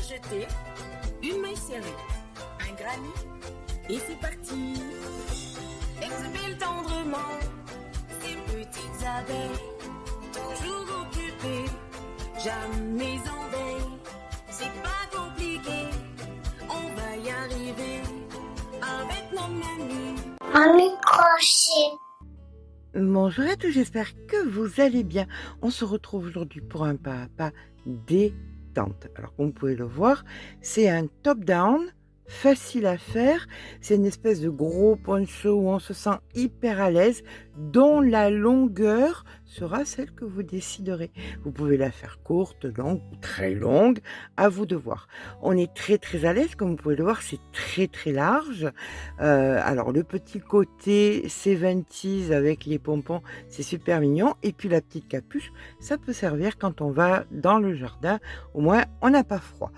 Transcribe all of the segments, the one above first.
jeter une maille serrée, un granit, et c'est parti. Exhibile tendrement ces petites abeilles, toujours occupées, jamais en veille. C'est pas compliqué, on va y arriver avec nos menus. Un microchip. Bonjour à tous, j'espère que vous allez bien. On se retrouve aujourd'hui pour un pas à pas détente. Alors comme vous pouvez le voir, c'est un top-down, facile à faire. C'est une espèce de gros poncho où on se sent hyper à l'aise, dont la longueur sera celle que vous déciderez. Vous pouvez la faire courte, longue ou très longue, à vous de voir. On est très à l'aise, comme vous pouvez le voir, c'est très large. Alors le petit côté 70s avec les pompons, c'est super mignon. Et puis la petite capuche, ça peut servir quand on va dans le jardin. Au moins, on n'a pas froid.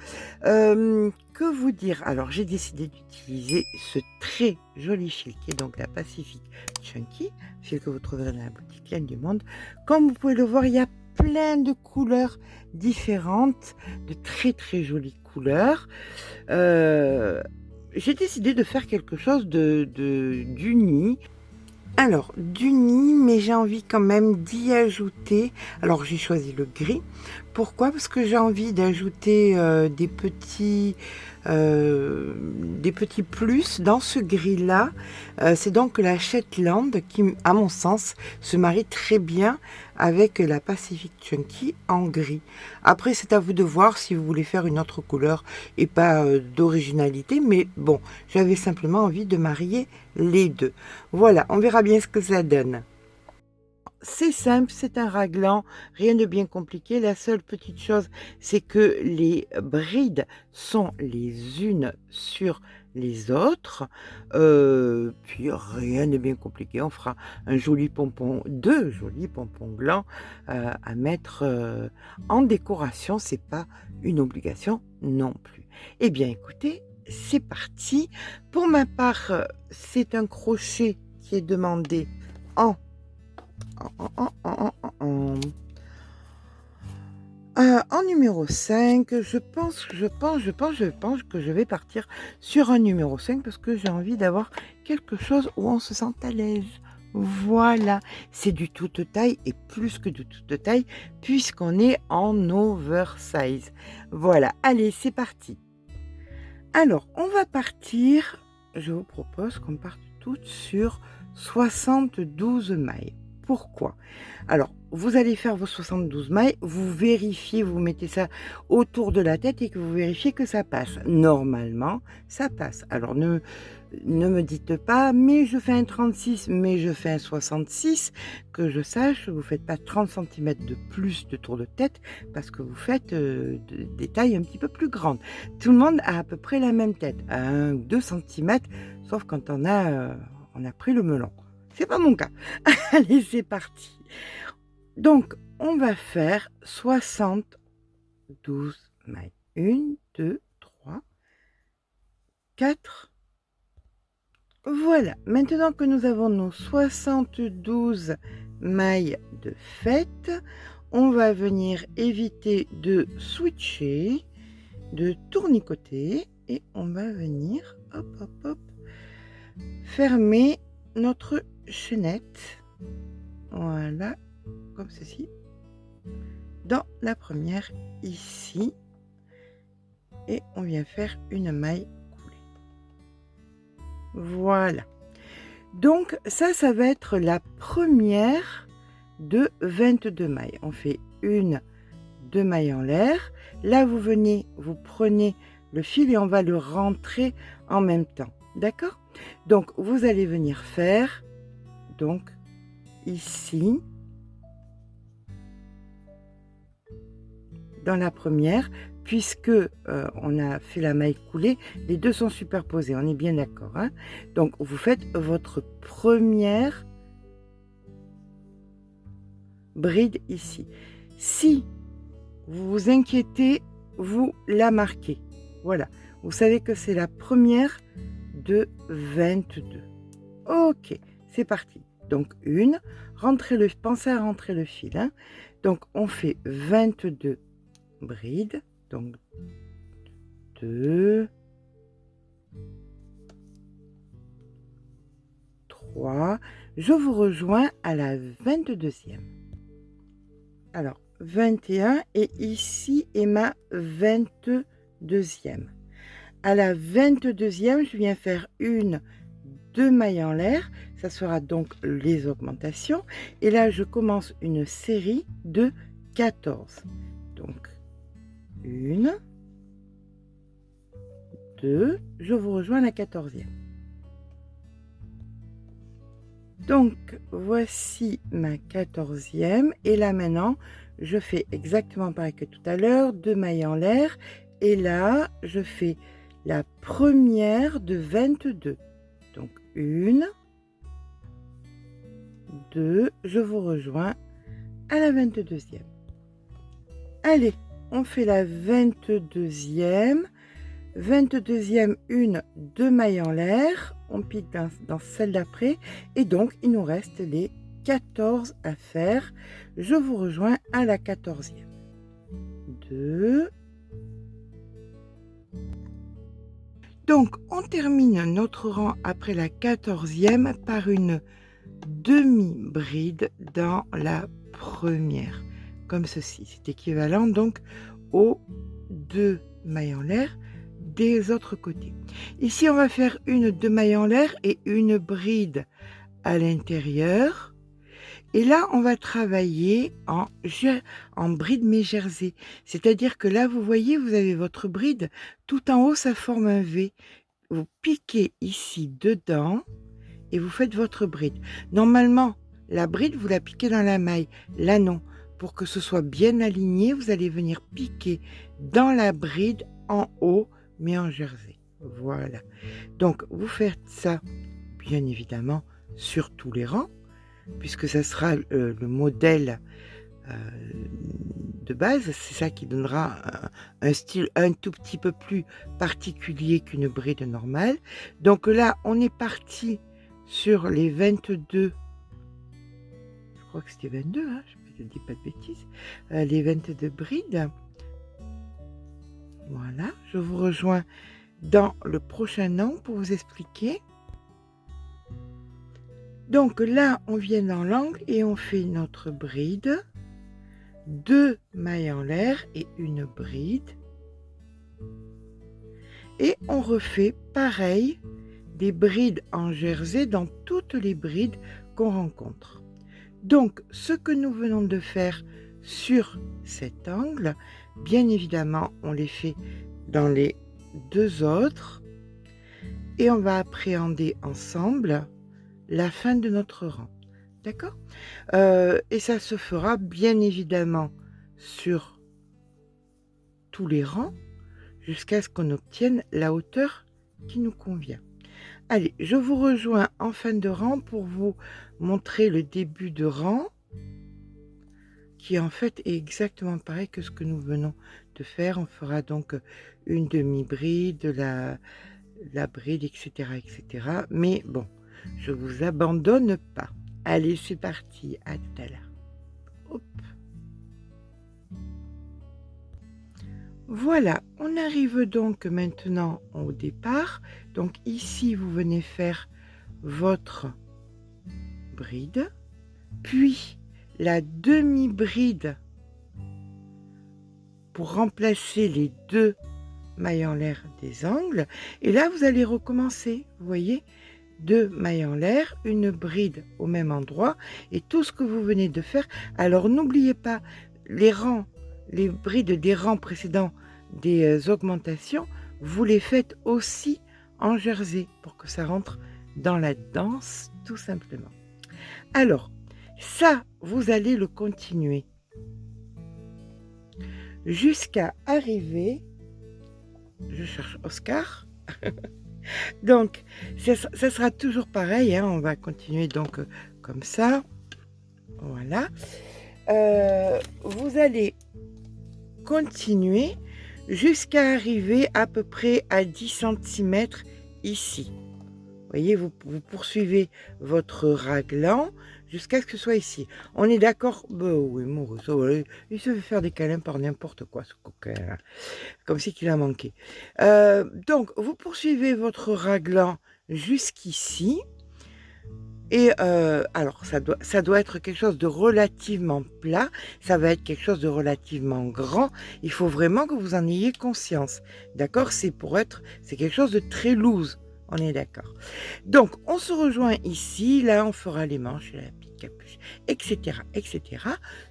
Que vous dire? Alors j'ai décidé d'utiliser ce très joli fil qui est donc la Pacific Chunky, fil que vous trouverez dans la boutique Laine du Monde. Comme vous pouvez le voir, il y a plein de couleurs différentes, de très jolies couleurs. J'ai décidé de faire quelque chose d'uni. Alors, d'uni, mais j'ai envie quand même d'y ajouter. Alors, j'ai choisi le gris. Pourquoi? Parce que j'ai envie d'ajouter des petits plus dans ce gris-là. C'est donc la Shetland qui, à mon sens, se marie très bien avec la Pacific Chunky en gris. Après, c'est à vous de voir si vous voulez faire une autre couleur et pas d'originalité. Mais bon, j'avais simplement envie de marier les deux. Voilà, on verra bien ce que ça donne. C'est simple, c'est un raglan, rien de bien compliqué. La seule petite chose, c'est que les brides sont les unes sur les autres. Puis rien de bien compliqué. On fera un joli pompon, deux jolis pompons blancs à mettre en décoration. C'est pas une obligation non plus. Eh bien, écoutez, c'est parti. Pour ma part, c'est un crochet qui est demandé en numéro 5, je pense que je vais partir sur un numéro 5 parce que j'ai envie d'avoir quelque chose où on se sent à l'aise. Voilà, c'est du toute taille et plus que du toute taille puisqu'on est en oversize. Voilà, allez, c'est parti. Alors, on va partir, je vous propose qu'on parte toutes sur 72 mailles. Pourquoi? Alors, vous allez faire vos 72 mailles, vous vérifiez, vous mettez ça autour de la tête et que vous vérifiez que ça passe. Normalement, ça passe. Alors, ne me dites pas, mais je fais un 36, mais je fais un 66. Que je sache, vous ne faites pas 30 cm de plus de tour de tête parce que vous faites des tailles un petit peu plus grandes. Tout le monde a à peu près la même tête, 1 ou 2 cm, sauf quand on a pris le melon. C'est pas mon cas. Allez, c'est parti. Donc, on va faire 72 mailles. 1, 2, 3, 4. Voilà. Maintenant que nous avons nos 72 mailles de fête, on va venir éviter de switcher, de tournicoter et on va venir, hop, fermer notre chaînette, voilà, comme ceci, dans la première ici, et on vient faire une maille coulée. Voilà. Donc ça va être la première de 22 mailles. On fait 1, 2 mailles en l'air. Là, vous venez, vous prenez le fil et on va le rentrer en même temps. D'accord? Donc, vous allez venir faire, donc, ici, dans la première, puisque on a fait la maille coulée, les deux sont superposés, on est bien d'accord, hein? Donc, vous faites votre première bride ici. Si vous vous inquiétez, vous la marquez. Voilà, vous savez que c'est la première de 22. Ok, c'est parti. Donc pensez à rentrer le fil. Hein. Donc on fait 22 brides. Donc 2, 3. Je vous rejoins à la 22e. Alors, 21 et ici est ma 22e. À la 22e, je viens faire 2 mailles en l'air. Ça sera donc les augmentations. Et là, je commence une série de 14. Donc, 1, 2, je vous rejoins à la 14e. Donc, voici ma 14e. Et là, maintenant, je fais exactement pareil que tout à l'heure. 2 mailles en l'air. Et là, je fais la première de 22. Donc, 1, 2, je vous rejoins à la 22e. Allez, on fait la 22e. 22e, 2 mailles en l'air. On pique dans celle d'après. Et donc, il nous reste les 14 à faire. Je vous rejoins à la 14e. 2. Donc, on termine notre rang après la 14e par une demi-bride dans la première. Comme ceci. C'est équivalent donc aux 2 mailles en l'air des autres côtés. Ici, on va faire 2 mailles en l'air et une bride à l'intérieur. Et là, on va travailler en bride mais jersey. C'est-à-dire que là, vous voyez, vous avez votre bride. Tout en haut, ça forme un V. Vous piquez ici dedans et vous faites votre bride. Normalement, la bride, vous la piquez dans la maille. Là, non. Pour que ce soit bien aligné, vous allez venir piquer dans la bride en haut, mais en jersey. Voilà. Donc, vous faites ça, bien évidemment, sur tous les rangs, puisque ça sera le modèle de base. C'est ça qui donnera un style un tout petit peu plus particulier qu'une bride normale. Donc là, on est parti sur les 22. Je crois que c'était 22, hein, je ne dis pas de bêtises. Les 22 brides. Voilà, je vous rejoins dans le prochain an pour vous expliquer. Donc là, on vient dans l'angle et on fait notre bride, 2 mailles en l'air et une bride. Et on refait pareil, des brides en jersey dans toutes les brides qu'on rencontre. Donc, ce que nous venons de faire sur cet angle, bien évidemment, on les fait dans les 2 autres. Et on va appréhender ensemble la fin de notre rang. D'accord ? Et ça se fera bien évidemment sur tous les rangs jusqu'à ce qu'on obtienne la hauteur qui nous convient. Allez, je vous rejoins en fin de rang pour vous montrer le début de rang qui en fait est exactement pareil que ce que nous venons de faire. On fera donc une demi-bride, la bride, etc., etc. Mais bon, je vous abandonne pas. Allez, c'est parti, à tout à l'heure. Hop. Voilà, on arrive donc maintenant au départ. Donc ici, vous venez faire votre bride, puis la demi-bride pour remplacer les 2 mailles en l'air des angles. Et là, vous allez recommencer, vous voyez, 2 mailles en l'air, une bride au même endroit et tout ce que vous venez de faire. Alors, n'oubliez pas les rangs, les brides des rangs précédents des augmentations, vous les faites aussi en jersey pour que ça rentre dans la danse, tout simplement. Alors, ça, vous allez le continuer jusqu'à arriver, je cherche Oscar, donc ça sera toujours pareil, hein, on va continuer donc comme ça, voilà, vous allez continuer jusqu'à arriver à peu près à 10 cm ici. Vous voyez, vous poursuivez votre raglan jusqu'à ce que ce soit ici. On est d'accord? Ben oui, mon ça, voilà, il se fait faire des câlins par n'importe quoi, ce coquin, là. Comme si qu'il a manqué. Donc, vous poursuivez votre raglan jusqu'ici. Et alors, ça doit être quelque chose de relativement plat, ça va être quelque chose de relativement grand. Il faut vraiment que vous en ayez conscience. D'accord? C'est quelque chose de très loose. On est d'accord. Donc, on se rejoint ici. Là, on fera les manches, la petite capuche, etc., etc.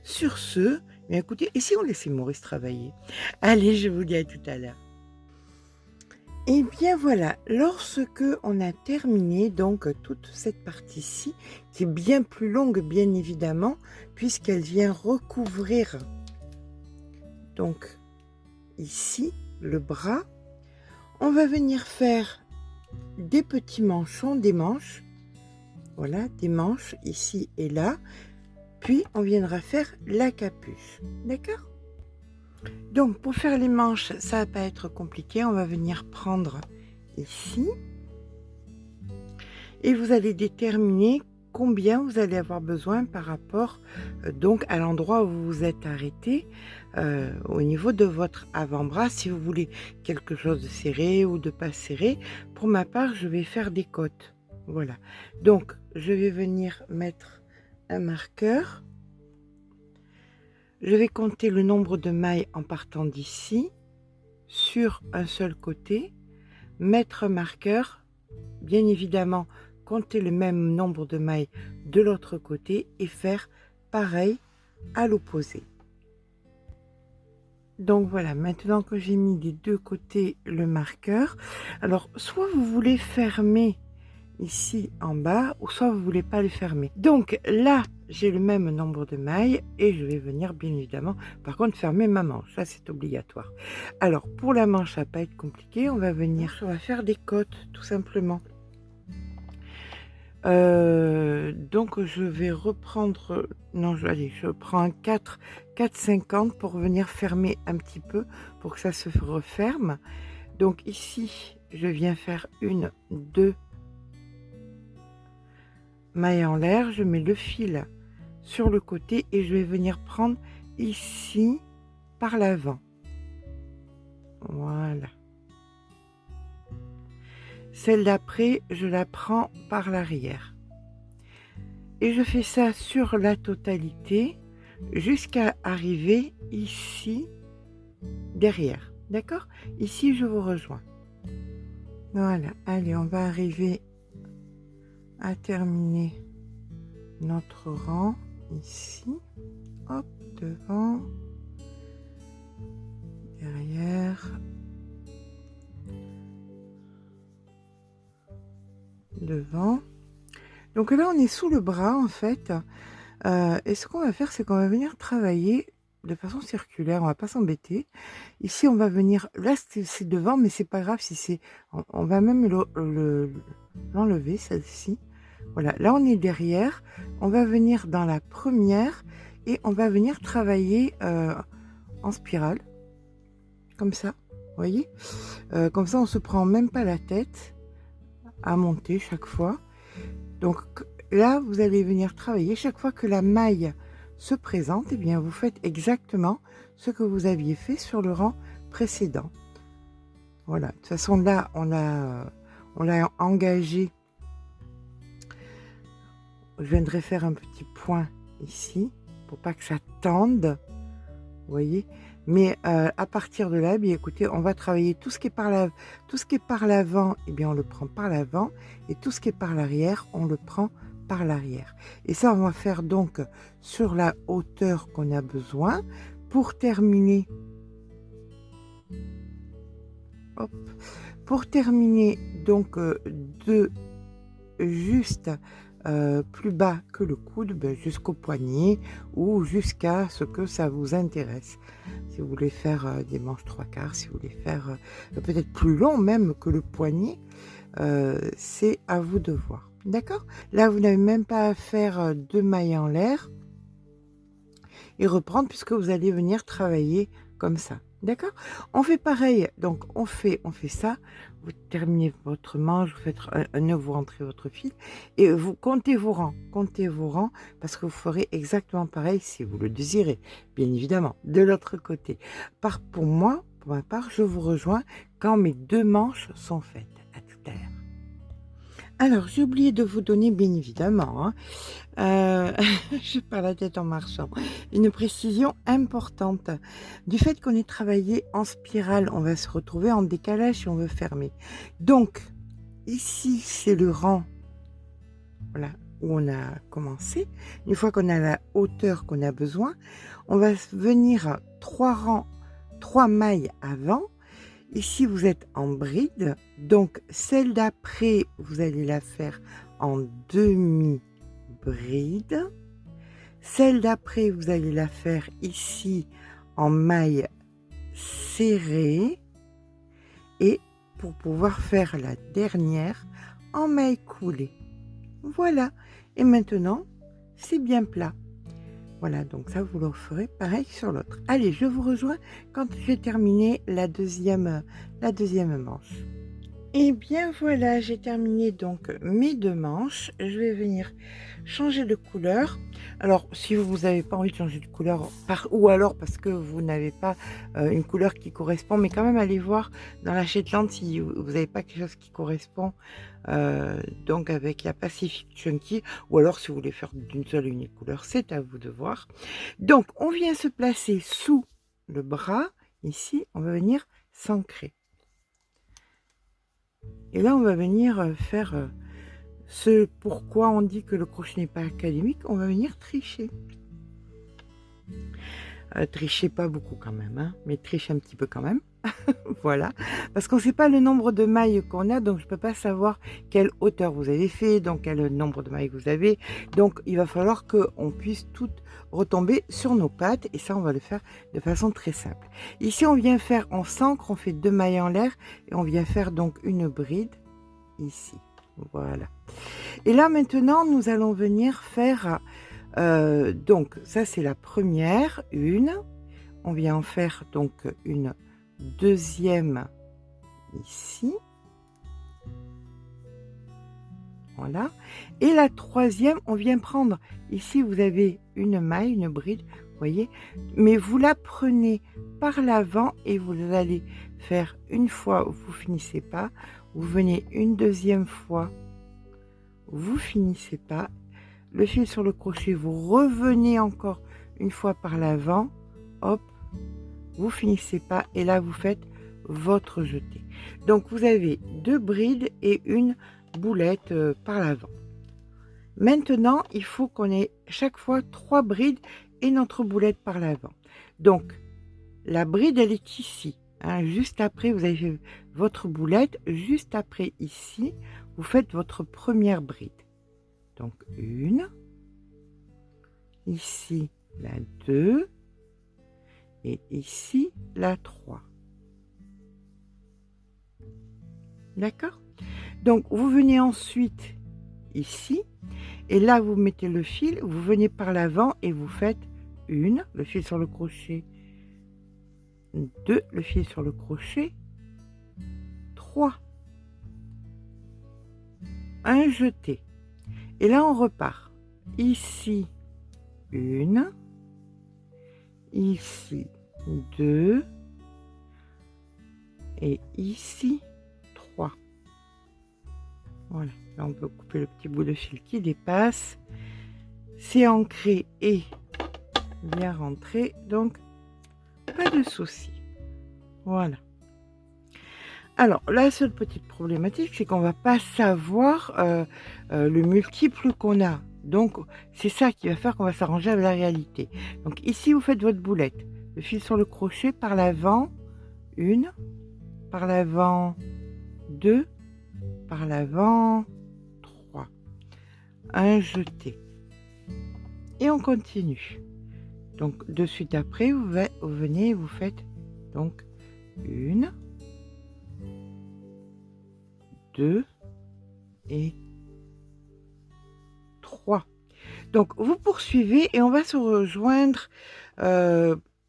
Sur ce, bien écoutez, et si on laissait Maurice travailler? Allez, je vous dis à tout à l'heure. Et bien voilà, lorsque on a terminé donc toute cette partie-ci, qui est bien plus longue bien évidemment, puisqu'elle vient recouvrir donc ici le bras, on va venir faire des petits manchons, des manches, voilà, des manches ici et là, puis on viendra faire la capuche, d'accord? Donc, pour faire les manches, ça va pas être compliqué. On va venir prendre ici. Et vous allez déterminer combien vous allez avoir besoin par rapport donc à l'endroit où vous vous êtes arrêté au niveau de votre avant-bras. Si vous voulez quelque chose de serré ou de pas serré. Pour ma part, je vais faire des côtes. Voilà. Donc, je vais venir mettre un marqueur. Je vais compter le nombre de mailles en partant d'ici, sur un seul côté, mettre un marqueur, bien évidemment compter le même nombre de mailles de l'autre côté et faire pareil à l'opposé. Donc voilà, maintenant que j'ai mis des deux côtés le marqueur, alors soit vous voulez fermer ici en bas, ou soit vous ne voulez pas le fermer. Donc là, j'ai le même nombre de mailles et je vais venir bien évidemment, par contre, fermer ma manche. Ça, c'est obligatoire. Alors, pour la manche, ça va pas être compliqué. On va faire des côtes, tout simplement. Donc, je vais reprendre... Non, allez, je prends un 4,50 pour venir fermer un petit peu, pour que ça se referme. Donc ici, je viens faire une, deux mailles en l'air, je mets le fil sur le côté et je vais venir prendre ici par l'avant. Voilà. Celle d'après, je la prends par l'arrière. Et je fais ça sur la totalité jusqu'à arriver ici derrière. D'accord? Ici, je vous rejoins. Voilà. Allez, on va arriver à terminer notre rang ici. Hop, devant, derrière, devant. Donc là, on est sous le bras en fait. Et ce qu'on va faire, c'est qu'on va venir travailler de façon circulaire. On va pas s'embêter. Ici, on va venir. Là, c'est devant, mais c'est pas grave si c'est. On va même l'enlever, celle-ci. Voilà, là on est derrière, on va venir dans la première et on va venir travailler en spirale, comme ça, vous voyez, comme ça on se prend même pas la tête à monter chaque fois. Donc là vous allez venir travailler chaque fois que la maille se présente, et bien vous faites exactement ce que vous aviez fait sur le rang précédent. Voilà, de toute façon là on l'a engagé. Je viendrai faire un petit point ici pour pas que ça tende, vous voyez. Mais à partir de là, bien écoutez, on va travailler tout ce qui est par l'avant, eh bien on le prend par l'avant, et tout ce qui est par l'arrière, on le prend par l'arrière. Et ça, on va faire donc sur la hauteur qu'on a besoin pour terminer. Hop, pour terminer donc de juste plus bas que le coude, ben, jusqu'au poignet ou jusqu'à ce que ça vous intéresse. Si vous voulez faire des manches 3/4, si vous voulez faire peut-être plus long même que le poignet, c'est à vous de voir. D'accord? Là, vous n'avez même pas à faire 2 mailles en l'air et reprendre puisque vous allez venir travailler comme ça. D'accord? On fait pareil, donc on fait ça, vous terminez votre manche, vous faites un nœud, vous rentrez votre fil et vous comptez vos rangs parce que vous ferez exactement pareil si vous le désirez, bien évidemment, de l'autre côté. Pour moi, pour ma part, je vous rejoins quand mes 2 manches sont faites. À tout à l'heure. Alors, j'ai oublié de vous donner, bien évidemment, hein, je perds la tête en marchant. Une précision importante. Du fait qu'on ait travaillé en spirale, on va se retrouver en décalage si on veut fermer. Donc, ici, c'est le rang, voilà, où on a commencé. Une fois qu'on a la hauteur qu'on a besoin, on va venir 3 rangs, 3 mailles avant. Ici, vous êtes en bride. Donc, celle d'après, vous allez la faire en demi-bride. Celle d'après, vous allez la faire ici en maille serrée et pour pouvoir faire la dernière en maille coulée. Voilà. Et maintenant, c'est bien plat. Voilà, donc ça, vous le ferez pareil sur l'autre. Allez, je vous rejoins quand j'ai terminé la deuxième manche. Et bien voilà, j'ai terminé donc mes 2 manches. Je vais venir changer de couleur. Alors, si vous n'avez pas envie de changer de couleur, ou alors parce que vous n'avez pas une couleur qui correspond, mais quand même allez voir dans la Shetland si vous n'avez pas quelque chose qui correspond, donc avec la Pacific Chunky, ou alors si vous voulez faire d'une seule et unique couleur, c'est à vous de voir. Donc, on vient se placer sous le bras, ici, on va venir s'ancrer. Et là, on va venir faire ce pourquoi on dit que le crochet n'est pas académique, on va venir tricher. Tricher pas beaucoup quand même, hein, mais tricher un petit peu quand même. Voilà, parce qu'on ne sait pas le nombre de mailles qu'on a, donc je ne peux pas savoir quelle hauteur vous avez fait, donc quel nombre de mailles vous avez. Donc il va falloir qu'on puisse toutes retomber sur nos pattes, et ça on va le faire de façon très simple. Ici on vient faire, on s'ancre, on fait 2 mailles en l'air, et on vient faire donc une bride ici. Voilà. Et là maintenant nous allons venir faire, donc ça c'est la première, on vient en faire donc une deuxième ici, voilà, et la troisième on vient prendre, ici vous avez une maille, une bride, vous voyez, mais vous la prenez par l'avant et vous allez faire une fois, vous finissez pas, vous venez une deuxième fois, vous finissez pas, le fil sur le crochet, vous revenez encore une fois par l'avant, hop, vous finissez pas, et là vous faites votre jeté. Donc vous avez 2 brides et une boulette par l'avant. Maintenant il faut qu'on ait chaque fois 3 brides et notre boulette par l'avant. Donc la bride elle est ici, hein, juste après vous avez fait votre boulette, juste après ici vous faites votre première bride. Donc une, ici la 2 et ici la 3. D'accord? Donc vous venez ensuite ici et là vous mettez le fil, vous venez par l'avant et vous faites une, le fil sur le crochet, 2, le fil sur le crochet, 3, un jeté, et là on repart ici une, ici 2 et ici 3. Voilà, là on peut couper le petit bout de fil qui dépasse, c'est ancré et bien rentré, donc pas de souci. Voilà. Alors la seule petite problématique, c'est qu'on va pas savoir le multiple qu'on a. Donc c'est ça qui va faire qu'on va s'arranger avec la réalité. Donc ici vous faites votre boulette, le fil sur le crochet par l'avant, une, par l'avant 2, par l'avant 3, un jeté, et on continue. Donc de suite après vous venez, vous faites donc une, 2 et 3. Donc vous poursuivez et on va se rejoindre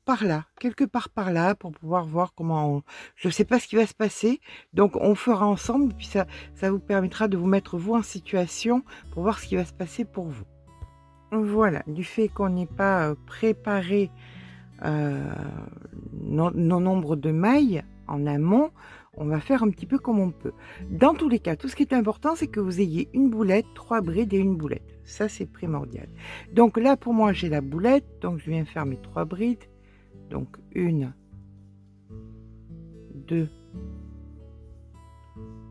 par là, quelque part par là, pour pouvoir voir comment je ne sais pas ce qui va se passer, donc on fera ensemble, puis ça vous permettra de vous mettre vous en situation pour voir ce qui va se passer pour vous. Voilà, du fait qu'on n'ait pas préparé nos nombres de mailles en amont, on va faire un petit peu comme on peut. Dans tous les cas, tout ce qui est important, c'est que vous ayez une boulette, 3 brides et une boulette. Ça, c'est primordial. Donc là, pour moi, j'ai la boulette, donc je viens faire mes 3 brides. Donc 1, 2,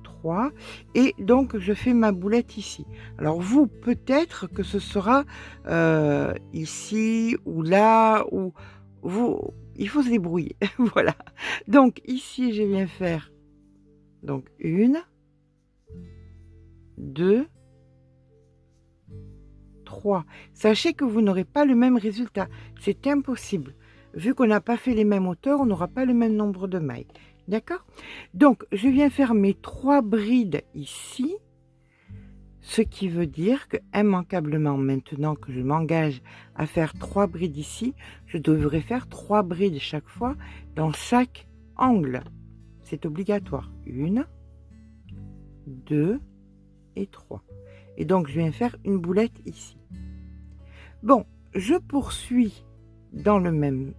3. Et donc, je fais ma boulette ici. Alors vous, peut-être que ce sera ici ou là, ou vous, il faut se débrouiller. Voilà. Donc ici, je viens faire donc 1, 2, 3. Sachez que vous n'aurez pas le même résultat. C'est impossible. Vu qu'on n'a pas fait les mêmes hauteurs, on n'aura pas le même nombre de mailles. D'accord? Donc, je viens faire mes 3 brides ici. Ce qui veut dire que, immanquablement, maintenant que je m'engage à faire 3 brides ici, je devrais faire 3 brides chaque fois dans chaque angle. C'est obligatoire. 1, 2 et 3. Et donc, je viens faire une boulette ici. Bon, je poursuis dans le même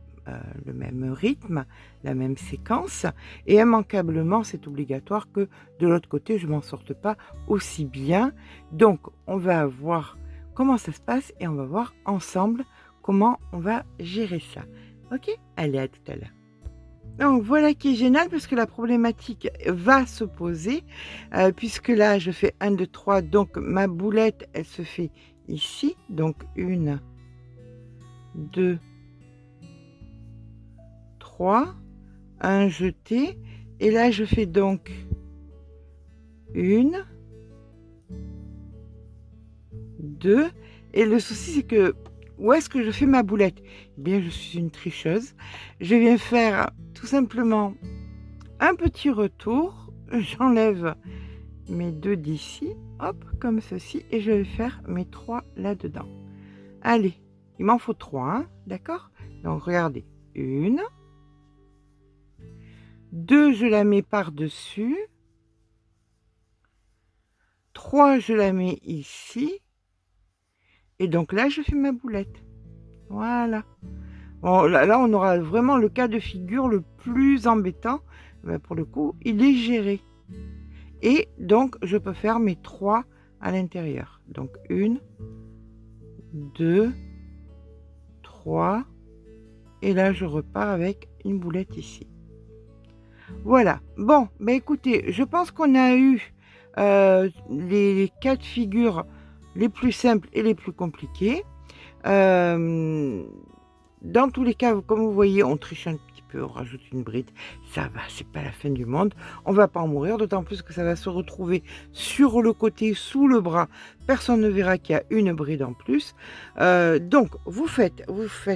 rythme, la même séquence, et immanquablement, c'est obligatoire que de l'autre côté, je ne m'en sorte pas aussi bien. Donc, on va voir comment ça se passe et on va voir ensemble comment on va gérer ça. Ok? Allez, à tout à l'heure. Donc voilà qui est génial parce que la problématique va se poser puisque là je fais 1, 2, 3, donc ma boulette elle se fait ici, donc 1, 2, 3, un jeté, et là je fais donc 1, 2, et le souci c'est que où est-ce que je fais ma boulette? Eh bien, je suis une tricheuse. Je viens faire tout simplement un petit retour. J'enlève mes 2 d'ici, hop, comme ceci, et je vais faire mes 3 là-dedans. Allez, il m'en faut 3, hein, d'accord? Donc, regardez, 1, 2, je la mets par-dessus, 3, je la mets ici, et donc là, je fais ma boulette. Voilà. Bon, là, on aura vraiment le cas de figure le plus embêtant. Mais pour le coup, il est géré. Et donc, je peux faire mes 3 à l'intérieur. Donc, 1, 2, 3. Et là, je repars avec une boulette ici. Voilà. Bon, bah écoutez, je pense qu'on a eu les cas de figure les plus simples et les plus compliqués. Dans tous les cas, comme vous voyez, on triche un petit peu, on rajoute une bride. Ça va, c'est pas la fin du monde. On va pas en mourir, d'autant plus que ça va se retrouver sur le côté, sous le bras. Personne ne verra qu'il y a une bride en plus. Donc, vous faites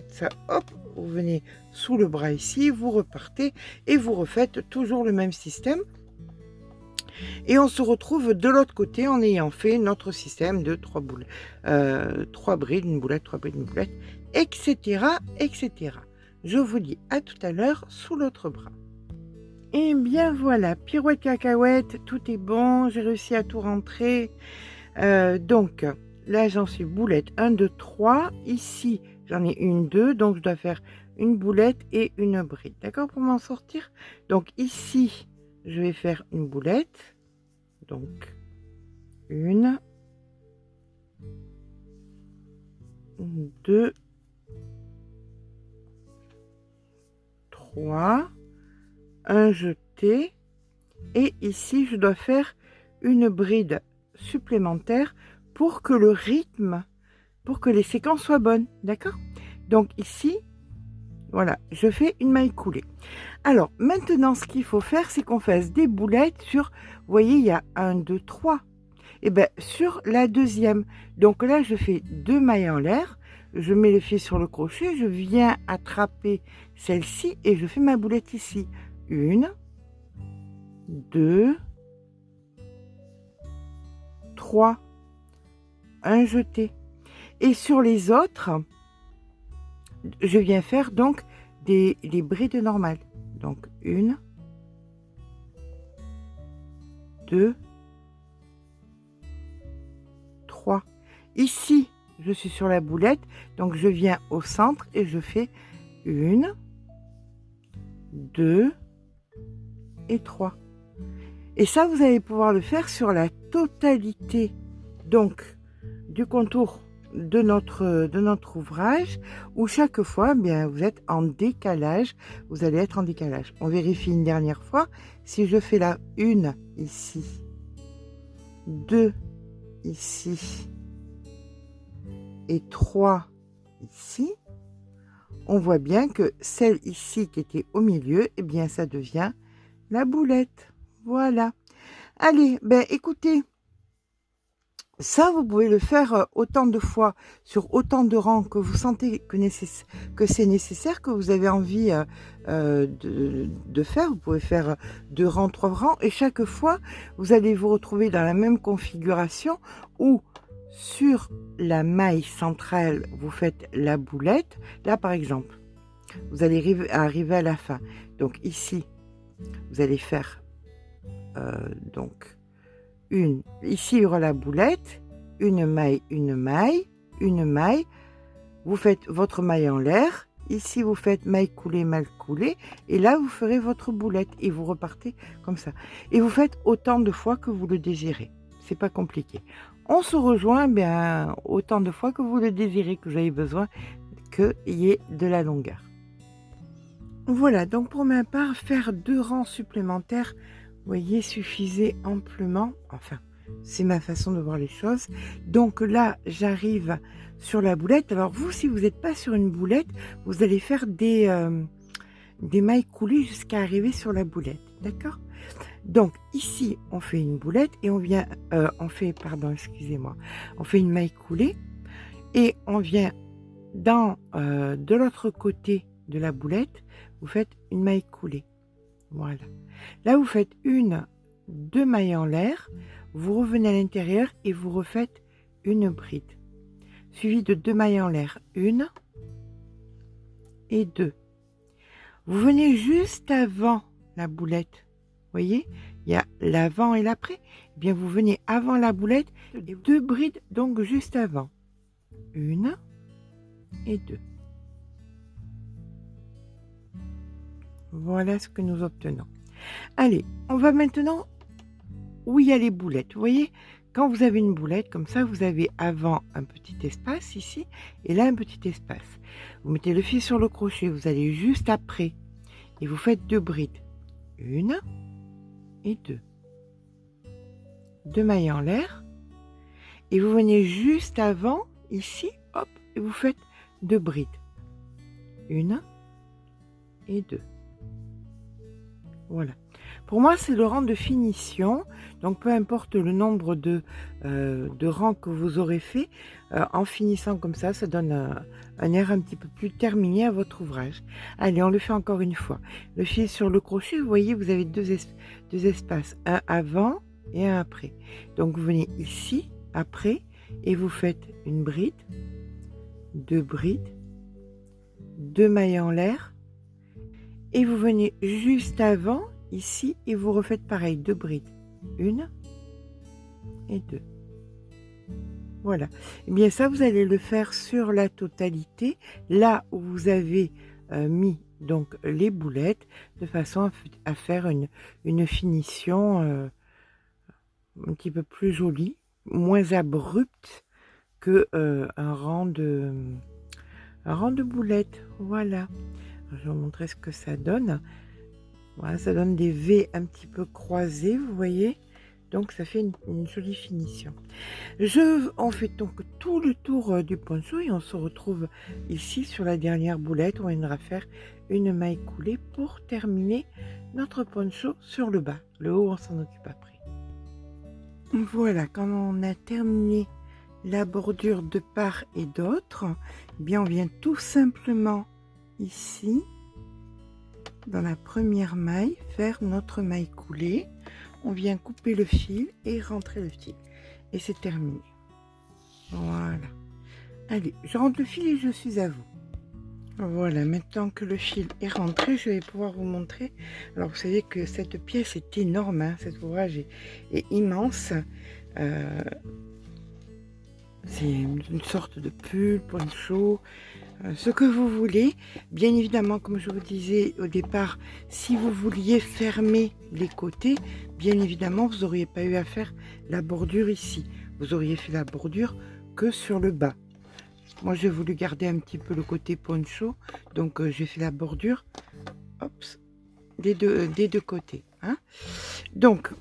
ça, hop, vous venez sous le bras ici, vous repartez et vous refaites toujours le même système. Et on se retrouve de l'autre côté en ayant fait notre système de 3 boules, 3 brides, une boulette, 3 brides, une boulette, etc., etc. Je vous dis à tout à l'heure sous l'autre bras. Et bien voilà, pirouette cacahuète, tout est bon, j'ai réussi à tout rentrer. Donc là j'en suis boulette 1, 2, 3. Ici j'en ai une, 2, donc je dois faire une boulette et une bride. D'accord pour m'en sortir? Donc ici, je vais faire une boulette. Donc 1, 2, 3, un jeté, et ici je dois faire une bride supplémentaire pour que le rythme, pour que les séquences soient bonnes, d'accord? Donc ici, voilà, je fais une maille coulée. Alors maintenant, ce qu'il faut faire, c'est qu'on fasse des boulettes sur, vous voyez, il y a 1, 2, 3, et bien sur la deuxième. Donc là, je fais 2 mailles en l'air, je mets les pieds sur le crochet, je viens attraper celle-ci et je fais ma boulette ici. 1, 2, 3, un jeté. Et sur les autres, je viens faire donc les brides normales. Donc 1, 2, 3. Ici, je suis sur la boulette, donc je viens au centre et je fais 1, 2 et 3. Et ça, vous allez pouvoir le faire sur la totalité donc du contour de notre ouvrage, où chaque fois, bien, vous êtes en décalage, vous allez être en décalage. On vérifie une dernière fois. Si je fais la 1 ici, 2 ici et 3 ici, on voit bien que celle ici qui était au milieu, eh bien, ça devient la boulette. Voilà. Allez, ben écoutez, ça, vous pouvez le faire autant de fois sur autant de rangs que vous sentez que c'est nécessaire, que vous avez envie de faire. Vous pouvez faire 2 rangs, 3 rangs, et chaque fois, vous allez vous retrouver dans la même configuration où sur la maille centrale, vous faites la boulette. Là, par exemple, vous allez arriver à la fin. Donc ici, vous allez faire donc ici il y aura la boulette, une maille, une maille, une maille, vous faites votre maille en l'air, ici vous faites maille coulée, et là vous ferez votre boulette et vous repartez comme ça. Et vous faites autant de fois que vous le désirez, c'est pas compliqué. On se rejoint bien autant de fois que vous le désirez, que vous avez besoin qu'il y ait de la longueur. Voilà, donc pour ma part, faire 2 rangs supplémentaires, vous voyez, suffisait amplement. Enfin, c'est ma façon de voir les choses. Donc là, j'arrive sur la boulette. Alors vous, si vous n'êtes pas sur une boulette, vous allez faire des mailles coulées jusqu'à arriver sur la boulette. D'accord? Donc ici, on fait une boulette et on vient... on fait une maille coulée et on vient de l'autre côté de la boulette, vous faites une maille coulée. Voilà. Là, vous faites 2 mailles en l'air, vous revenez à l'intérieur et vous refaites une bride. Suivi de 2 mailles en l'air, 1 et 2. Vous venez juste avant la boulette. Vous voyez, il y a l'avant et l'après. Eh bien, vous venez avant la boulette et 2 brides, donc juste avant. 1 et 2. Voilà ce que nous obtenons. Allez, on va maintenant où il y a les boulettes. Vous voyez, quand vous avez une boulette comme ça, vous avez avant un petit espace ici et là un petit espace. Vous mettez le fil sur le crochet, vous allez juste après et vous faites 2 brides. 1 et 2. 2 mailles en l'air et vous venez juste avant ici, hop, et vous faites 2 brides. 1 et 2. Voilà. Pour moi, c'est le rang de finition. Donc, peu importe le nombre de rangs que vous aurez fait, en finissant comme ça, ça donne un air un petit peu plus terminé à votre ouvrage. Allez, on le fait encore une fois. Le fil sur le crochet, vous voyez, vous avez deux espaces, un avant et un après. Donc, vous venez ici, après, et vous faites une bride, 2 brides, 2 mailles en l'air, et vous venez juste avant ici et vous refaites pareil, 2 brides, 1 et 2. Voilà. Et bien ça, vous allez le faire sur la totalité, là où vous avez mis donc les boulettes, de façon à faire une finition un petit peu plus jolie, moins abrupte que un rang de boulettes. Voilà. Je vais vous montrer ce que ça donne. Voilà, ça donne des V un petit peu croisés, vous voyez. Donc ça fait une jolie finition. On fait donc tout le tour du poncho et on se retrouve ici sur la dernière boulette où on ira faire une maille coulée pour terminer notre poncho sur le bas. Le haut, on s'en occupe après. Voilà, quand on a terminé la bordure de part et d'autre, eh bien on vient tout simplement ici, dans la première maille, faire notre maille coulée. On vient couper le fil et rentrer le fil. Et c'est terminé. Voilà. Allez, je rentre le fil et je suis à vous. Voilà, maintenant que le fil est rentré, je vais pouvoir vous montrer. Alors, vous savez que cette pièce est énorme, hein, cet ouvrage est immense. Euh, c'est une sorte de pull, poncho, ce que vous voulez. Bien évidemment, comme je vous disais au départ, si vous vouliez fermer les côtés, bien évidemment, vous n'auriez pas eu à faire la bordure ici. Vous auriez fait la bordure que sur le bas. Moi, j'ai voulu garder un petit peu le côté poncho, donc j'ai fait la bordure hop, des deux côtés. Hein. Donc,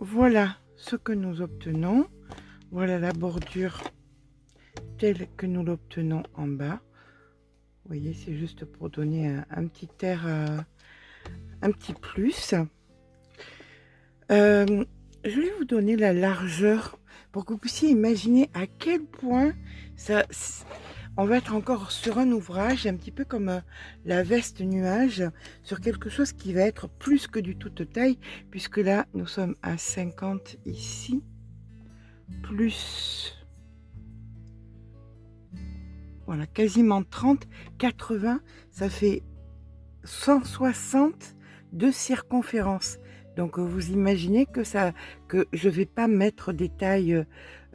voilà ce que nous obtenons. Voilà la bordure telle que nous l'obtenons en bas. Vous voyez, c'est juste pour donner un petit air, un petit plus. Je vais vous donner la largeur pour que vous puissiez imaginer à quel point ça... On va être encore sur un ouvrage, un petit peu comme la veste nuage, sur quelque chose qui va être plus que du toute taille, puisque là, nous sommes à 50 ici, plus... Voilà, quasiment 30, 80, ça fait 160 de circonférence. Donc vous imaginez que je vais pas mettre des tailles,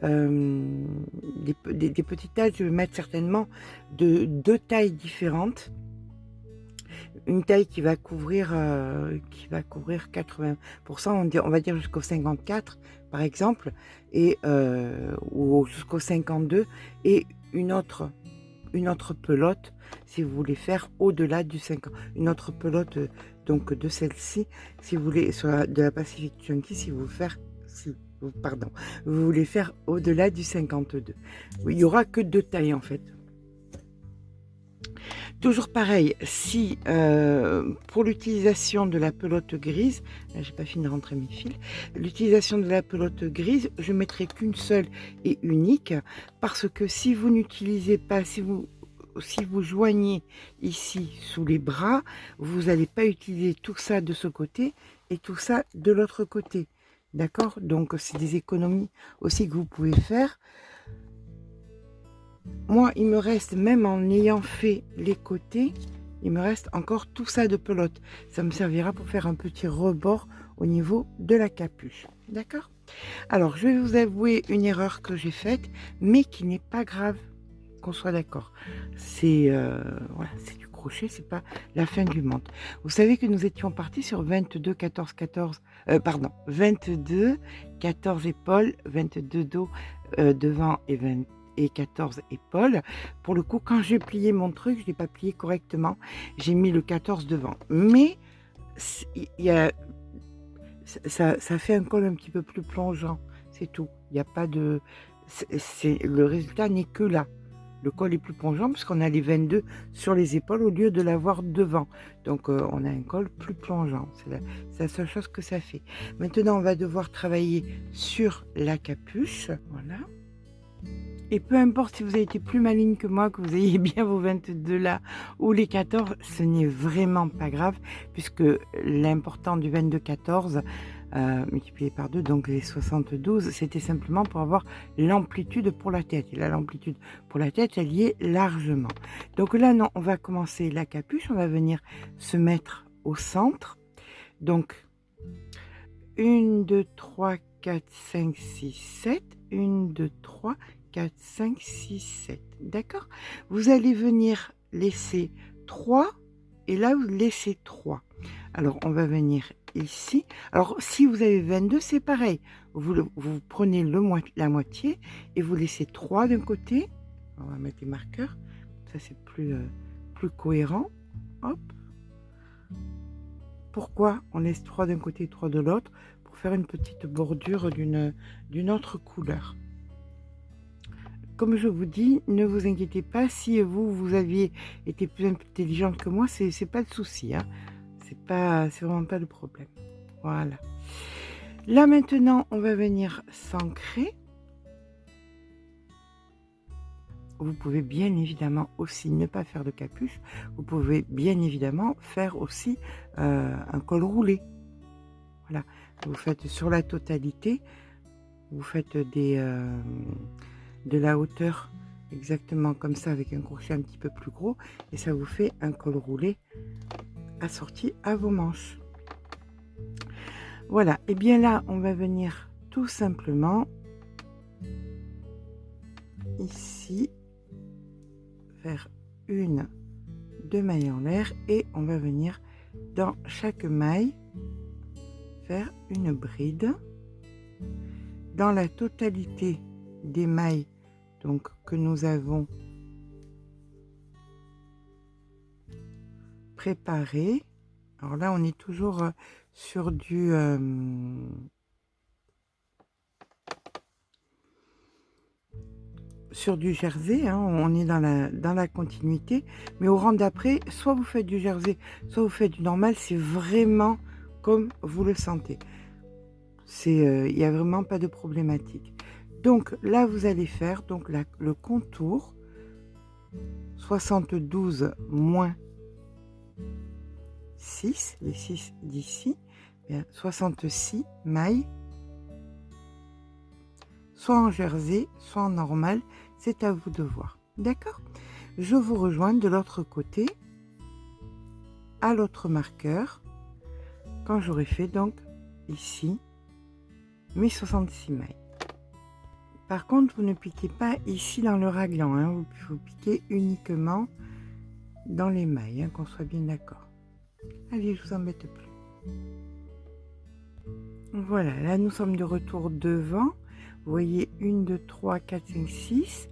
des petites tailles, je vais mettre certainement de deux tailles différentes. Une taille qui va couvrir 80%, on va dire jusqu'au 54 par exemple, et ou jusqu'au 52, et une autre pelote si vous voulez faire au-delà du 50, une autre pelote donc de celle-ci si vous voulez de la Pacific Chunky, si vous voulez faire au-delà du 52. Il y aura que deux tailles en fait. Toujours pareil, si pour l'utilisation de la pelote grise, là j'ai pas fini de rentrer mes fils, l'utilisation de la pelote grise, je mettrai qu'une seule et unique, parce que si vous n'utilisez pas, si vous joignez ici sous les bras, vous n'allez pas utiliser tout ça de ce côté et tout ça de l'autre côté. D'accord? Donc c'est des économies aussi que vous pouvez faire. Moi, il me reste, même en ayant fait les côtés, il me reste encore tout ça de pelote. Ça me servira pour faire un petit rebord au niveau de la capuche. D'accord? Alors, je vais vous avouer une erreur que j'ai faite, mais qui n'est pas grave, qu'on soit d'accord. C'est voilà, c'est du crochet, c'est pas la fin du monde. Vous savez que nous étions partis sur 22, 14, 14, 22, 14 épaules, 22 dos devant et 14 épaules. Pour le coup, quand j'ai plié mon truc, je ne l'ai pas plié correctement. J'ai mis le 14 devant. Mais ça fait un col un petit peu plus plongeant. C'est tout. Il n'y a pas de... le résultat n'est que là. Le col est plus plongeant parce qu'on a les 22 sur les épaules au lieu de l'avoir devant. Donc, on a un col plus plongeant. C'est la seule chose que ça fait. Maintenant, on va devoir travailler sur la capuche. Voilà. Et peu importe si vous avez été plus maligne que moi, que vous ayez bien vos 22 là ou les 14, ce n'est vraiment pas grave, puisque l'important du 22-14 multiplié par 2, donc les 72, c'était simplement pour avoir l'amplitude pour la tête. Et là, l'amplitude pour la tête, elle y est largement. Donc là, non, on va commencer la capuche, on va venir se mettre au centre. Donc, 1, 2, 3, 4, 5, 6, 7, 1, 2, 3, 4, 5, 6, 7. D'accord? Vous allez venir laisser 3 et là, vous laissez 3. Alors, on va venir ici. Alors, si vous avez 22, c'est pareil. Vous prenez la moitié et vous laissez 3 d'un côté. On va mettre des marqueurs. Ça, c'est plus cohérent. Hop. Pourquoi on laisse 3 d'un côté et 3 de l'autre? Pour faire une petite bordure d'une autre couleur. Comme je vous dis, ne vous inquiétez pas, si vous aviez été plus intelligente que moi, c'est pas le souci, hein. C'est vraiment pas le problème. Voilà. Là maintenant, on va venir s'ancrer. Vous pouvez bien évidemment aussi ne pas faire de capuche. Vous pouvez bien évidemment faire aussi un col roulé. Voilà. Vous faites sur la totalité, vous faites de la hauteur exactement comme ça avec un crochet un petit peu plus gros et ça vous fait un col roulé assorti à vos manches. Voilà, et bien là on va venir tout simplement ici faire une, deux mailles en l'air et on va venir dans chaque maille faire une bride. Dans la totalité des mailles donc que nous avons préparées, alors là on est toujours sur du jersey, hein, on est dans la continuité, mais au rang d'après, soit vous faites du jersey, soit vous faites du normal, c'est vraiment comme vous le sentez. Il n'y a vraiment pas de problématique. Donc là, vous allez faire donc le contour 72 moins 6, les 6 d'ici, 66 mailles, soit en jersey, soit en normal, c'est à vous de voir. D'accord? Je vous rejoins de l'autre côté, à l'autre marqueur, quand j'aurai fait donc ici mes 66 mailles. Par contre, vous ne piquez pas ici dans le raglan, hein, vous piquez uniquement dans les mailles, hein, qu'on soit bien d'accord. Allez, je vous embête plus. Voilà, là nous sommes de retour devant. Vous voyez 1, 2, 3, 4, 5, 6.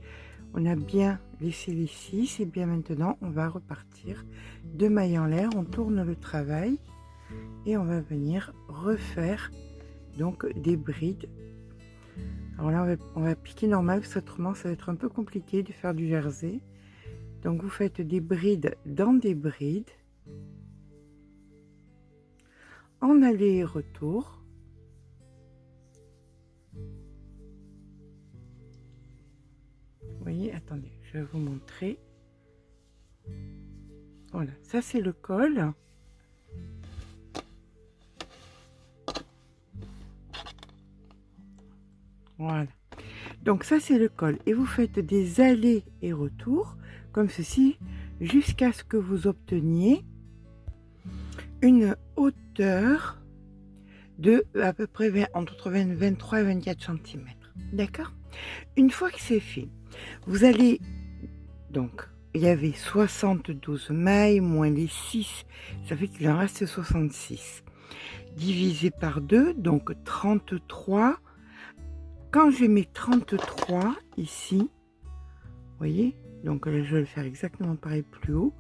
On a bien laissé les 6 et bien maintenant on va repartir. 2 mailles en l'air, on tourne le travail et on va venir refaire donc des brides. Alors là on va piquer normal parce qu'autrement ça va être un peu compliqué de faire du jersey. Donc vous faites des brides dans des brides en aller et retour. Vous voyez, attendez, je vais vous montrer. Voilà, ça c'est le col. Voilà. Donc ça c'est le col. Et vous faites des allers et retours, comme ceci, jusqu'à ce que vous obteniez une hauteur de à peu près entre 23 et 24 cm. D'accord? Une fois que c'est fait, vous allez donc, il y avait 72 mailles moins les 6, ça fait qu'il en reste 66. Divisé par 2, donc 33. Quand je mets 33 ici, vous voyez, donc là, je vais le faire exactement pareil plus haut.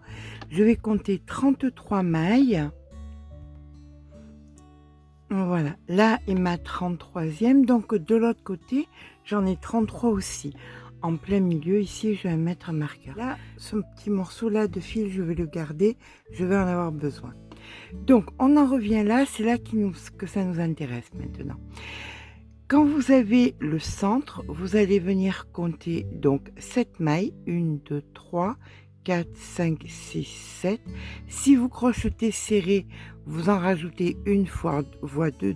Je vais compter 33 mailles. Voilà, là est ma 33e, donc de l'autre côté, j'en ai 33 aussi. En plein milieu, ici, je vais mettre un marqueur. Là, ce petit morceau-là de fil, je vais le garder, je vais en avoir besoin. Donc, on en revient là, c'est là que ça nous intéresse maintenant. Quand vous avez le centre, vous allez venir compter donc 7 mailles, 1, 2, 3, 4, 5, 6, 7. Si vous crochetez serré, vous en rajoutez une fois, voire deux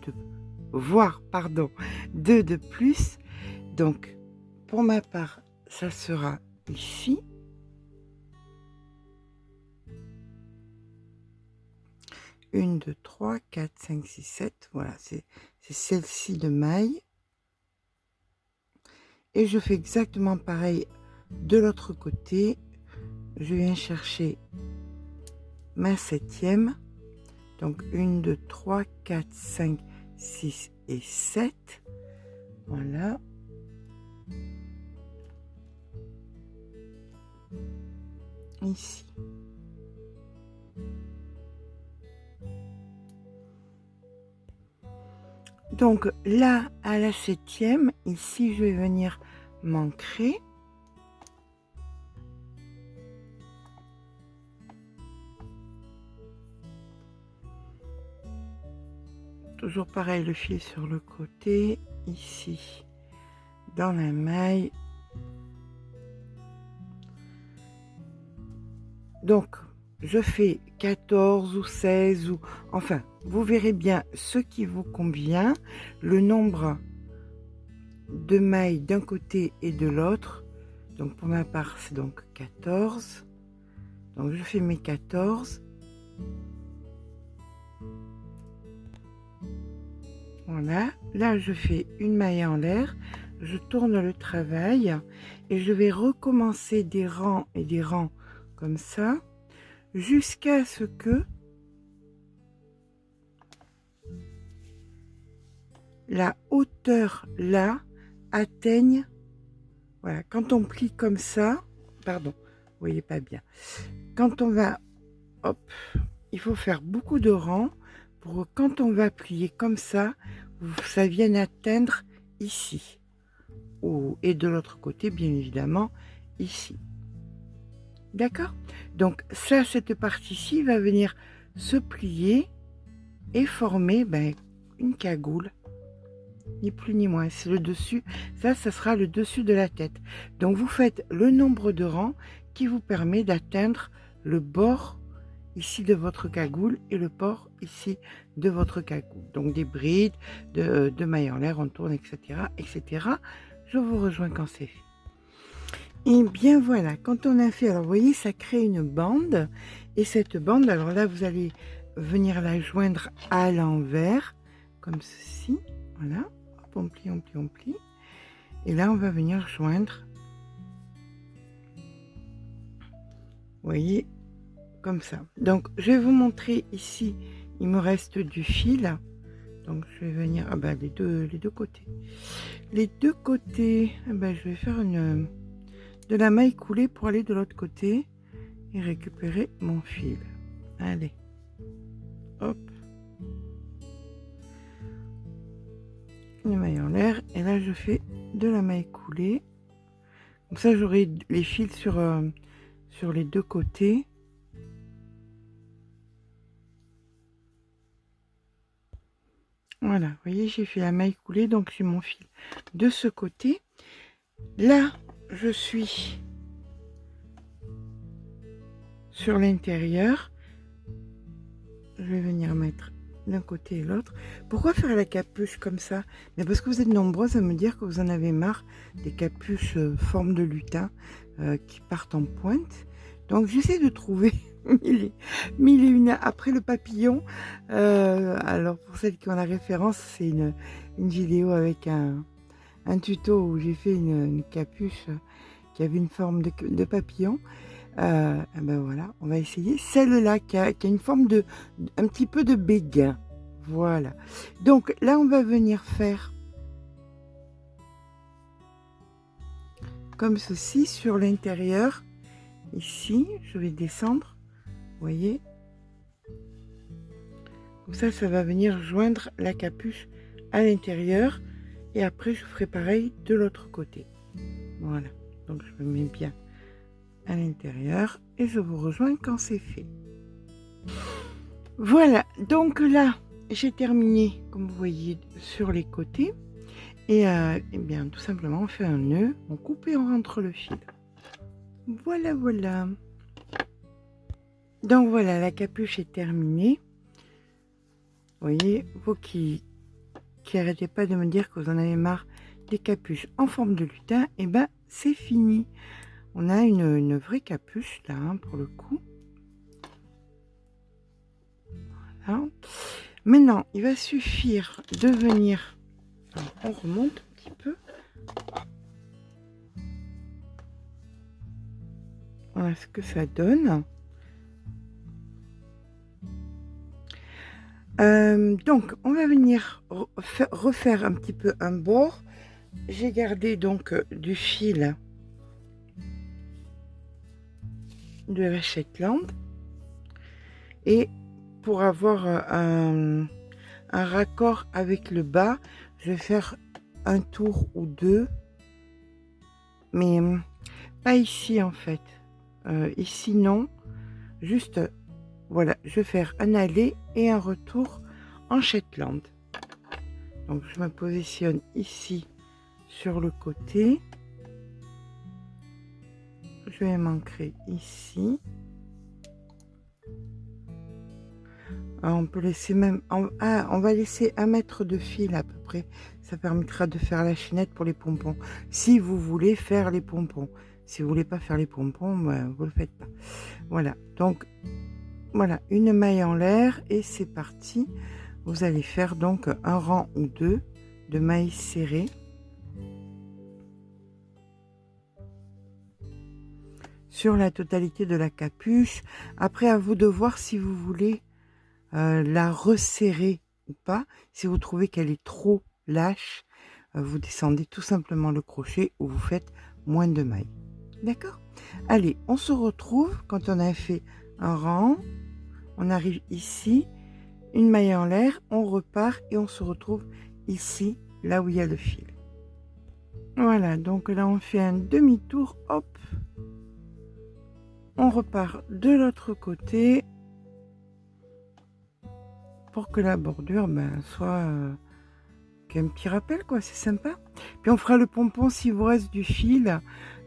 de plus. Donc, pour ma part, ça sera ici. Une, 2, 3, 4, 5, 6, 7. Voilà, c'est celle-ci de maille. Et je fais exactement pareil de l'autre côté. Je viens chercher ma 7e. Donc 1, 2, 3, 4, 5, 6 et 7. Voilà. Ici. Donc là, à la 7e, ici, je vais venir m'ancrer. Toujours pareil, le fil sur le côté, ici, dans la maille. Donc, je fais 14 ou 16 ou enfin, vous verrez bien ce qui vous convient, le nombre de mailles d'un côté et de l'autre. Donc pour ma part, c'est donc 14. Donc je fais mes 14. Voilà, là je fais une maille en l'air, je tourne le travail et je vais recommencer des rangs et des rangs comme ça jusqu'à ce que la hauteur là atteigne, voilà, quand on plie comme ça, pardon, vous voyez pas bien, quand on va, hop, il faut faire beaucoup de rangs pour que quand on va plier comme ça vienne atteindre ici, et de l'autre côté bien évidemment ici, d'accord. Donc ça, cette partie-ci va venir se plier et former une cagoule, ni plus ni moins. C'est le dessus, ça sera le dessus de la tête. Donc vous faites le nombre de rangs qui vous permet d'atteindre le bord ici de votre cagoule et le bord ici de votre cagoule. Donc des brides, de mailles en l'air, on tourne, etc., etc. Je vous rejoins quand c'est fait. Et bien voilà, quand on a fait, alors vous voyez, ça crée une bande. Et cette bande, alors là, vous allez venir la joindre à l'envers, comme ceci. Voilà, hop, on plie, on plie, on plie. Et là, on va venir joindre, vous voyez, comme ça. Donc je vais vous montrer ici, il me reste du fil, donc je vais venir les deux côtés, je vais faire de la maille coulée pour aller de l'autre côté et récupérer mon fil. Allez, hop, une maille en l'air et là je fais de la maille coulée, comme ça j'aurai les fils sur les deux côtés. Voilà, vous voyez, j'ai fait la maille coulée, donc j'ai mon fil de ce côté. Là, je suis sur l'intérieur. Je vais venir mettre d'un côté et l'autre. Pourquoi faire la capuche comme ça? Mais parce que vous êtes nombreuses à me dire que vous en avez marre des capuches forme de lutin qui partent en pointe. Donc j'essaie de trouver mille et une après le papillon. Alors pour celles qui ont la référence, c'est une vidéo avec un tuto où j'ai fait une capuche qui avait une forme de papillon. Voilà, on va essayer celle-là qui a une forme un petit peu de béguin. Voilà, donc là on va venir faire comme ceci sur l'intérieur. Ici je vais descendre, vous voyez, comme ça va venir joindre la capuche à l'intérieur et après je ferai pareil de l'autre côté. Voilà, donc je me mets bien à l'intérieur et je vous rejoins quand c'est fait. Voilà, donc là j'ai terminé comme vous voyez sur les côtés et bien tout simplement on fait un nœud, on coupe et on rentre le fil. Voilà, voilà. Donc voilà, la capuche est terminée. Vous voyez, vous qui arrêtez pas de me dire que vous en avez marre des capuches en forme de lutin, et c'est fini. On a une vraie capuche là, pour le coup. Voilà. Maintenant, il va suffire de venir... Alors, on remonte un petit peu. Voilà ce que ça donne. Donc, on va venir refaire un petit peu un bord. J'ai gardé donc du fil de la Shetland. Et pour avoir un raccord avec le bas, je vais faire un tour ou deux. Mais pas ici en fait. Ici non, juste voilà, je vais faire un aller et un retour en Shetland. Donc je me positionne ici sur le côté, je vais m'ancrer ici. Alors, on peut laisser même on va laisser 1 mètre de fil à peu près, ça permettra de faire la chaînette pour les pompons si vous voulez faire les pompons. Si vous voulez pas faire les pompons, ben, vous le faites pas. Voilà, donc voilà, une maille en l'air et c'est parti. Vous allez faire donc un rang ou deux de mailles serrées. Sur la totalité de la capuche. Après, à vous de voir si vous voulez la resserrer ou pas. Si vous trouvez qu'elle est trop lâche, vous descendez tout simplement le crochet ou vous faites moins de mailles. D'accord? Allez, on se retrouve quand on a fait un rang. On arrive ici, une maille en l'air, on repart et on se retrouve ici, là où il y a le fil. Voilà, donc là on fait un demi-tour, hop. On repart de l'autre côté pour que la bordure soit qu'un petit rappel, quoi, c'est sympa. Puis on fera le pompon s'il vous reste du fil,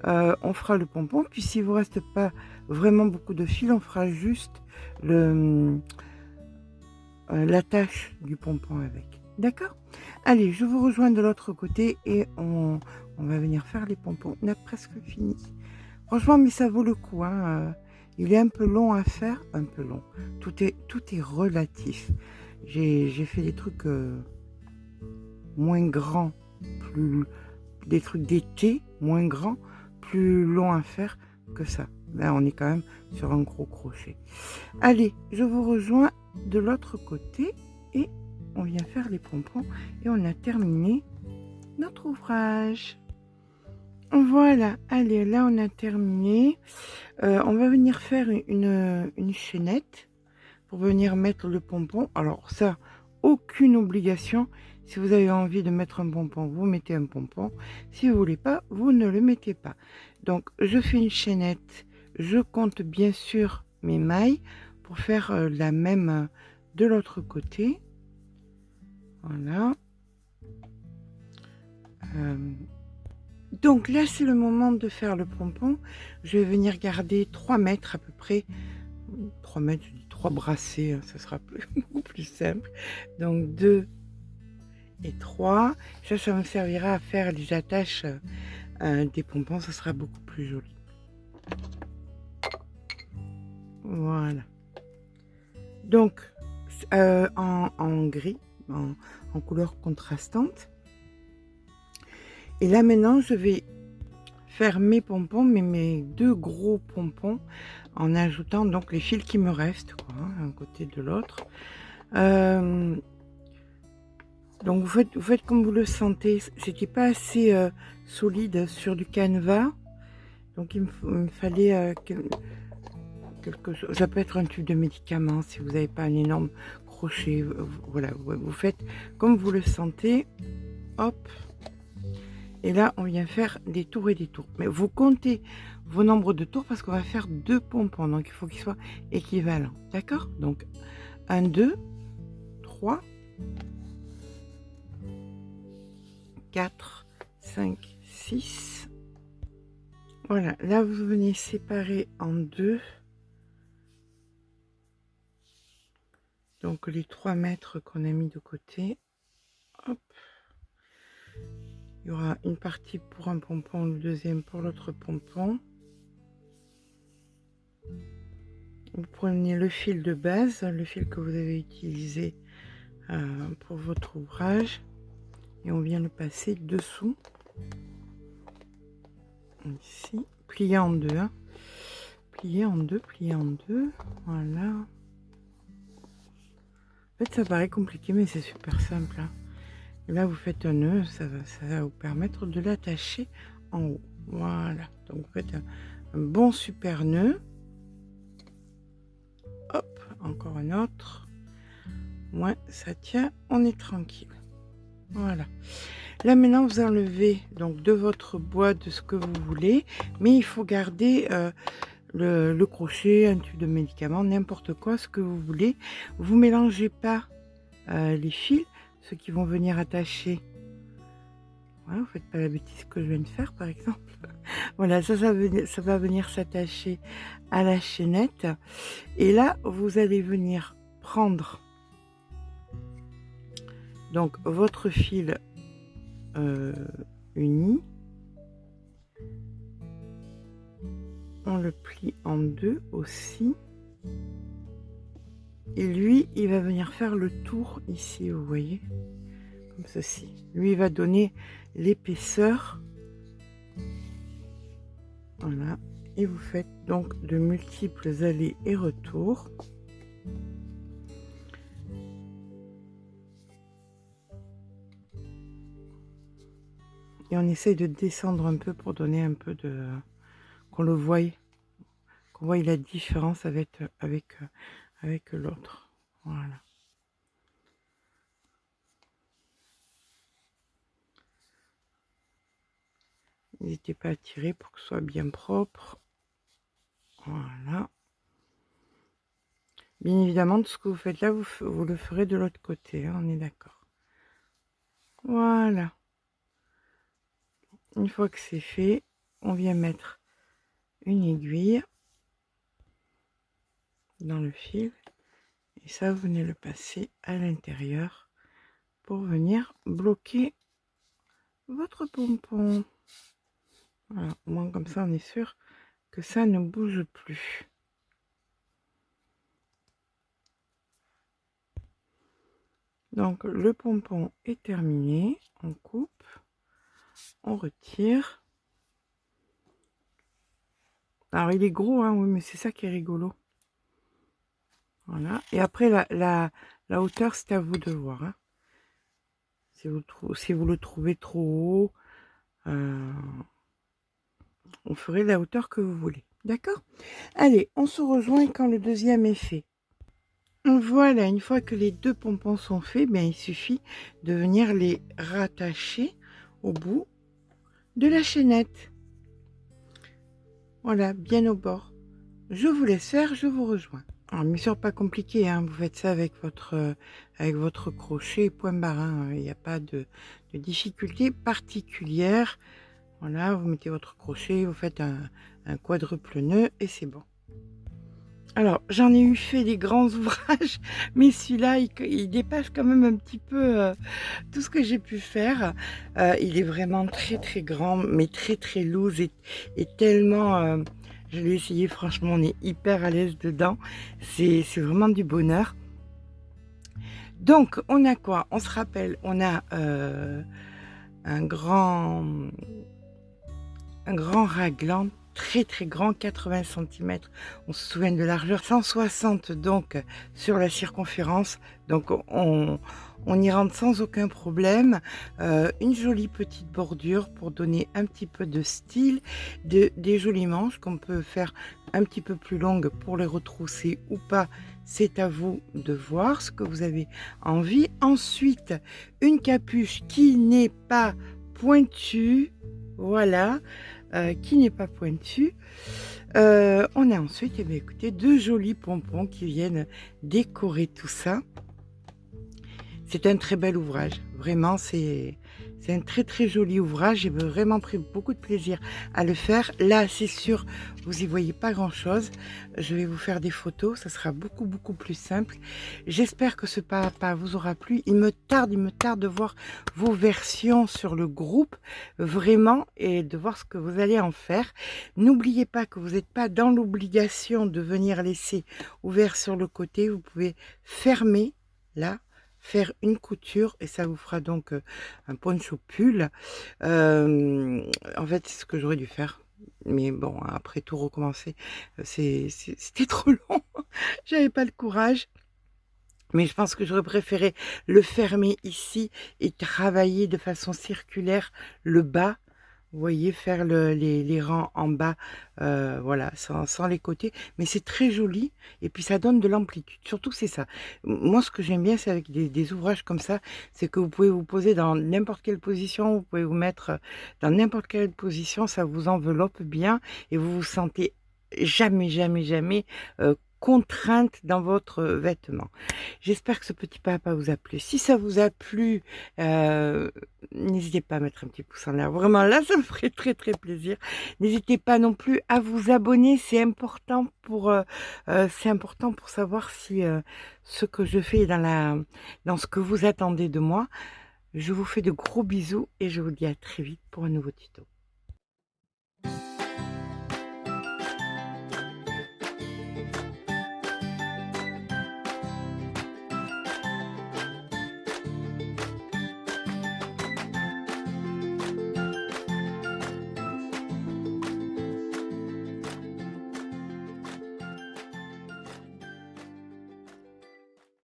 on fera le pompon. Puis s'il vous reste pas vraiment beaucoup de fil, on fera juste l'attache du pompon avec. D'accord? Allez, je vous rejoins de l'autre côté et on va venir faire les pompons. On a presque fini. Franchement, mais ça vaut le coup. Hein. Il est un peu long à faire, un peu long. Tout est relatif. J'ai fait des trucs moins grands, des trucs d'été, moins grands, plus longs à faire que ça. Là, on est quand même sur un gros crochet. Allez, je vous rejoins de l'autre côté et on vient faire les pompons et on a terminé notre ouvrage. Voilà, allez, là on a terminé. On va venir faire une chaînette pour venir mettre le pompon. Alors ça, aucune obligation. Si vous avez envie de mettre un pompon, vous mettez un pompon. Si vous voulez pas, vous ne le mettez pas. Donc je fais une chaînette. Je compte bien sûr mes mailles pour faire la même de l'autre côté. Voilà. Donc là, c'est le moment de faire le pompon. Je vais venir garder 3 mètres à peu près. 3 mètres, je dis 3 brassées, hein, ça sera beaucoup plus simple. Donc 2 et 3. Ça me servira à faire les attaches des pompons. Ça sera beaucoup plus joli. Voilà. Donc, en gris, en couleur contrastante. Et là maintenant, je vais faire mes pompons, mais mes 2 gros pompons, en ajoutant donc les fils qui me restent, quoi, un côté de l'autre. Donc vous faites comme vous le sentez. C'était pas assez solide sur du canevas, donc il me fallait quelque chose. Ça peut être un tube de médicaments si vous n'avez pas un énorme crochet. Voilà, vous faites comme vous le sentez. Hop. Et là, on vient faire des tours et des tours. Mais vous comptez vos nombres de tours parce qu'on va faire 2 pompons. Donc, il faut qu'ils soient équivalents. D'accord? Donc, 1, 2, 3, 4, 5, 6. Voilà. Là, vous venez séparer en 2. Donc, les 3 mètres qu'on a mis de côté. Hop. Il y aura une partie pour un pompon, le deuxième pour l'autre pompon. Vous prenez le fil de base, le fil que vous avez utilisé pour votre ouvrage. Et on vient le passer dessous. Ici, plié en deux. Hein. Plié en deux, plié en deux. Voilà. En fait, ça paraît compliqué, mais c'est super simple. Hein. Là, vous faites un nœud, ça va vous permettre de l'attacher en haut. Voilà. Donc, vous faites un bon super nœud. Hop, encore un autre. Moins ça tient, on est tranquille. Voilà. Là, maintenant, vous enlevez donc de votre bois de ce que vous voulez, mais il faut garder le crochet, un tube de médicament, n'importe quoi, ce que vous voulez. Vous mélangez pas les fils. Ceux qui vont venir attacher. Voilà, vous ne faites pas la bêtise que je viens de faire, par exemple. Voilà, ça va venir s'attacher à la chaînette. Et là, vous allez venir prendre donc votre fil uni. on le plie en deux aussi. Et lui, il va venir faire le tour ici, vous voyez, comme ceci. Lui, il va donner l'épaisseur. Voilà. Et vous faites donc de multiples allers et retours. Et on essaye de descendre un peu pour donner un peu de... qu'on le voie, qu'on voie la différence avec l'autre. Voilà. N'hésitez pas à tirer pour que ce soit bien propre. Voilà. Bien évidemment, tout ce que vous faites là, vous le ferez de l'autre côté, hein, on est d'accord. Voilà. Une fois que c'est fait, on vient mettre une aiguille dans le fil. Et ça, vous venez le passer à l'intérieur pour venir bloquer votre pompon. Voilà, au moins comme ça, on est sûr que ça ne bouge plus. Donc, le pompon est terminé. On coupe, on retire. Alors, il est gros, hein, oui, mais c'est ça qui est rigolo. Voilà. Et après, la hauteur, c'est à vous de voir. Hein. Si vous le trouvez trop haut, on ferait la hauteur que vous voulez. D'accord? Allez, on se rejoint quand le deuxième est fait. Voilà, une fois que les deux pompons sont faits, bien, il suffit de venir les rattacher au bout de la chaînette. Voilà, bien au bord. Je vous laisse faire, je vous rejoins. Alors, bien sûr, pas compliqué, hein, vous faites ça avec votre crochet point barre. Hein, il n'y a pas de difficulté particulière. Voilà, vous mettez votre crochet, vous faites un quadruple nœud et c'est bon. Alors, j'en ai eu fait des grands ouvrages, mais celui-là, il dépasse quand même un petit peu tout ce que j'ai pu faire. Il est vraiment très très grand, mais très très loose et tellement... je l'ai essayé, franchement, on est hyper à l'aise dedans. C'est vraiment du bonheur. Donc, on a quoi? On se rappelle, on a un grand raglan très très grand, 80 cm, on se souvient de largeur, 160 donc sur la circonférence, donc on y rentre sans aucun problème. Une jolie petite bordure pour donner un petit peu de style, des jolies manches qu'on peut faire un petit peu plus longues pour les retrousser ou pas, c'est à vous de voir ce que vous avez envie. Ensuite, une capuche qui n'est pas pointue, voilà, qui n'est pas pointu. On a ensuite, eh bien, écoutez, deux jolis pompons qui viennent décorer tout ça. C'est un très bel ouvrage, vraiment, c'est un très très joli ouvrage. J'ai vraiment pris beaucoup de plaisir à le faire. Là, c'est sûr, vous y voyez pas grand chose. Je vais vous faire des photos, ça sera beaucoup plus simple. J'espère que ce pas à pas vous aura plu. Il me tarde de voir vos versions sur le groupe, vraiment, et de voir ce que vous allez en faire. N'oubliez pas que vous n'êtes pas dans l'obligation de venir laisser ouvert sur le côté. Vous pouvez fermer là, faire une couture et ça vous fera donc un poncho pull. En fait, c'est ce que j'aurais dû faire. Mais bon, après tout recommencer, c'était trop long. J'avais pas le courage. Mais je pense que j'aurais préféré le fermer ici et travailler de façon circulaire le bas. Vous voyez, faire les rangs en bas, voilà, sans les côtés. Mais c'est très joli et puis ça donne de l'amplitude. Surtout, c'est ça. Moi, ce que j'aime bien, c'est avec des ouvrages comme ça, c'est que vous pouvez vous poser dans n'importe quelle position, vous pouvez vous mettre dans n'importe quelle position, ça vous enveloppe bien et vous vous sentez jamais contrainte dans votre vêtement. J'espère que ce petit pas à pas vous a plu. Si ça vous a plu, n'hésitez pas à mettre un petit pouce en l'air. Vraiment, là, ça me ferait très plaisir. N'hésitez pas non plus à vous abonner. C'est important pour savoir si ce que je fais est dans ce que vous attendez de moi. Je vous fais de gros bisous et je vous dis à très vite pour un nouveau tuto.